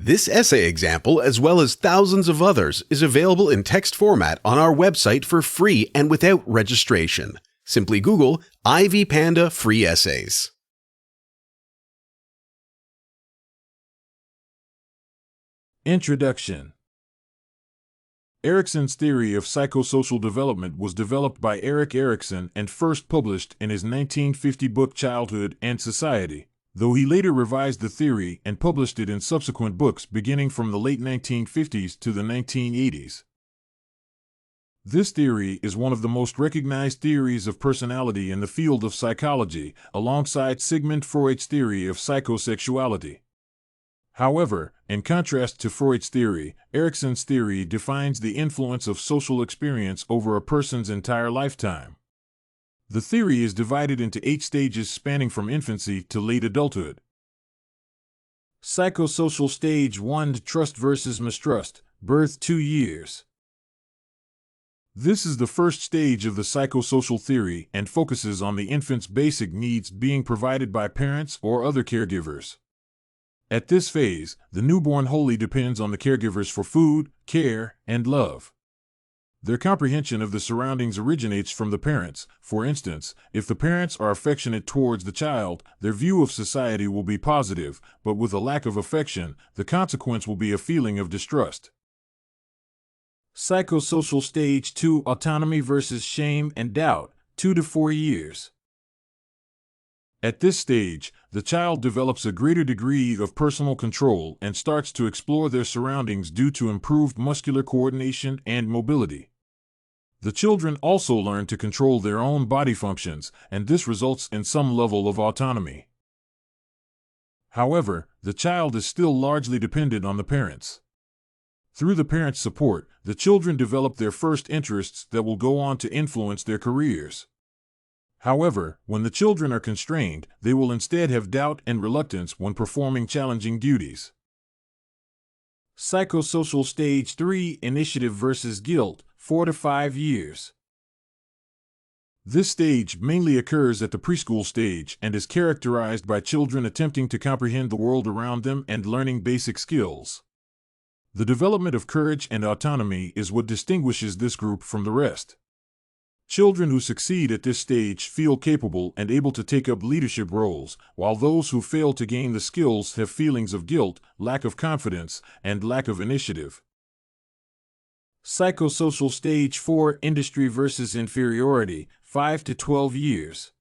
This essay example, as well as thousands of others, is available in text format on our website for free and without registration. Simply Google Ivy Panda Free Essays. Introduction. Erikson's theory of psychosocial development was developed by Erikson and first published in his 1950 book Childhood and Society, though he later revised the theory and published it in subsequent books beginning from the late 1950s to the 1980s. This theory is one of the most recognized theories of personality in the field of psychology, alongside Sigmund Freud's theory of psychosexuality. However, in contrast to Freud's theory, Erikson's theory defines the influence of social experience over a person's entire lifetime. The theory is divided into 8 stages spanning from infancy to late adulthood. Psychosocial Stage 1: Trust versus Mistrust, birth 2 years. This is the first stage of the psychosocial theory and focuses on the infant's basic needs being provided by parents or other caregivers. At this phase, the newborn wholly depends on the caregivers for food, care, and love. Their comprehension of the surroundings originates from the parents. For instance, if the parents are affectionate towards the child, their view of society will be positive, but with a lack of affection, the consequence will be a feeling of distrust. Psychosocial Stage 2: Autonomy versus Shame and Doubt, 2 to 4 years. At this stage, the child develops a greater degree of personal control and starts to explore their surroundings due to improved muscular coordination and mobility. The children also learn to control their own body functions, and this results in some level of autonomy. However, the child is still largely dependent on the parents. Through the parents' support, the children develop their first interests that will go on to influence their careers. However, when the children are constrained, they will instead have doubt and reluctance when performing challenging duties. Psychosocial Stage 3: Initiative versus Guilt, 4 to 5 years. This stage mainly occurs at the preschool stage and is characterized by children attempting to comprehend the world around them and learning basic skills. The development of courage and autonomy is what distinguishes this group from the rest. Children who succeed at this stage feel capable and able to take up leadership roles, while those who fail to gain the skills have feelings of guilt, lack of confidence, and lack of initiative. Psychosocial Stage 4: Industry versus Inferiority, 5 to 12 years.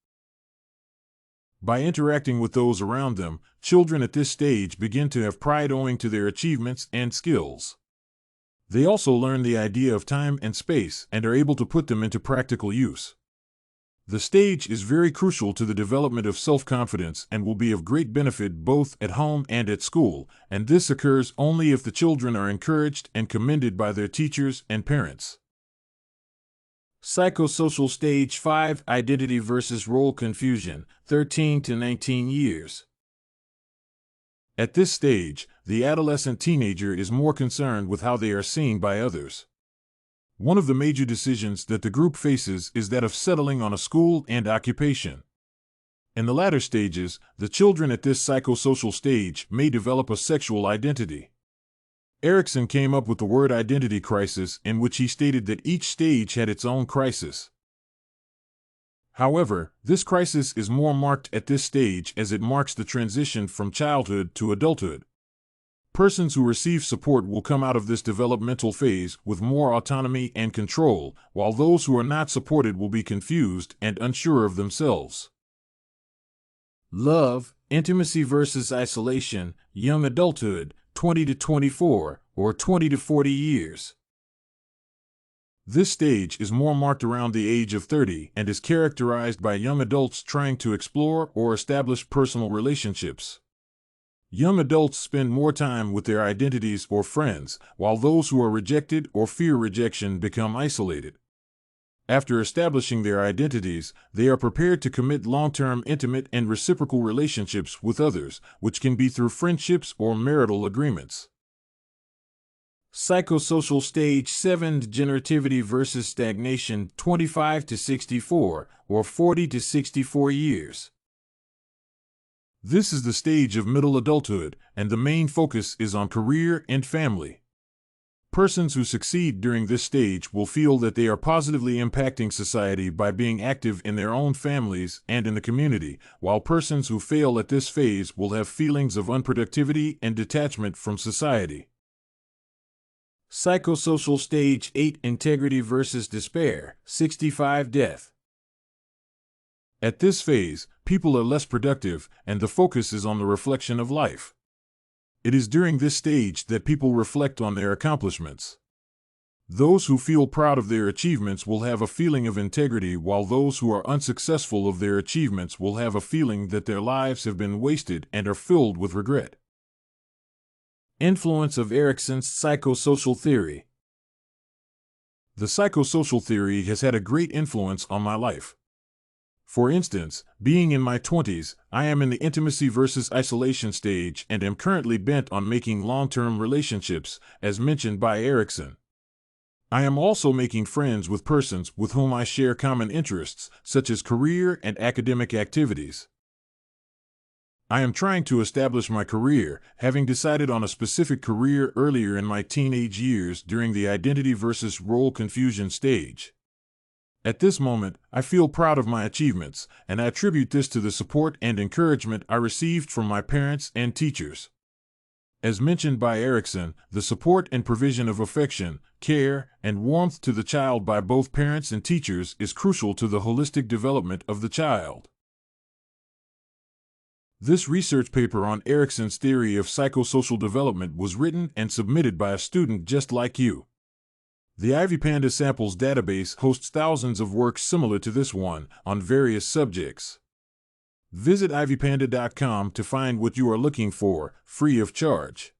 By interacting with those around them, children at this stage begin to have pride owing to their achievements and skills. They also learn the idea of time and space and are able to put them into practical use. The stage is very crucial to the development of self-confidence and will be of great benefit both at home and at school, and this occurs only if the children are encouraged and commended by their teachers and parents. Psychosocial Stage 5: Identity versus Role Confusion, 13 to 19 years. At this stage, the adolescent teenager is more concerned with how they are seen by others. One of the major decisions that the group faces is that of settling on a school and occupation. In the latter stages, the children at this psychosocial stage may develop a sexual identity. Erikson came up with the word identity crisis, in which he stated that each stage had its own crisis. However, this crisis is more marked at this stage as it marks the transition from childhood to adulthood. Persons who receive support will come out of this developmental phase with more autonomy and control, while those who are not supported will be confused and unsure of themselves. Love, Intimacy versus Isolation, Young Adulthood, 20 to 24, or 20 to 40 years. This stage is more marked around the age of 30 and is characterized by young adults trying to explore or establish personal relationships. Young adults spend more time with their identities or friends, while those who are rejected or fear rejection become isolated. After establishing their identities, they are prepared to commit long-term intimate and reciprocal relationships with others, which can be through friendships or marital agreements. Psychosocial Stage 7: Degenerativity versus Stagnation, 25 to 64, or 40 to 64 years. This is the stage of middle adulthood, and the main focus is on career and family. Persons who succeed during this stage will feel that they are positively impacting society by being active in their own families and in the community, while persons who fail at this phase will have feelings of unproductivity and detachment from society. Psychosocial Stage 8: Integrity versus Despair, 65 Death. At this phase, people are less productive, and the focus is on the reflection of life. It is during this stage that people reflect on their accomplishments. Those who feel proud of their achievements will have a feeling of integrity, while those who are unsuccessful of their achievements will have a feeling that their lives have been wasted and are filled with regret. Influence of Erikson's psychosocial theory. The psychosocial theory has had a great influence on my life. For instance, being in my 20s, I am in the intimacy versus isolation stage and am currently bent on making long-term relationships, as mentioned by Erikson. I am also making friends with persons with whom I share common interests, such as career and academic activities. I am trying to establish my career, having decided on a specific career earlier in my teenage years during the identity versus role confusion stage. At this moment, I feel proud of my achievements, and I attribute this to the support and encouragement I received from my parents and teachers. As mentioned by Erikson, the support and provision of affection, care, and warmth to the child by both parents and teachers is crucial to the holistic development of the child. This research paper on Erikson's theory of psychosocial development was written and submitted by a student just like you. The IvyPanda Samples database hosts thousands of works similar to this one on various subjects. Visit ivypanda.com to find what you are looking for, free of charge.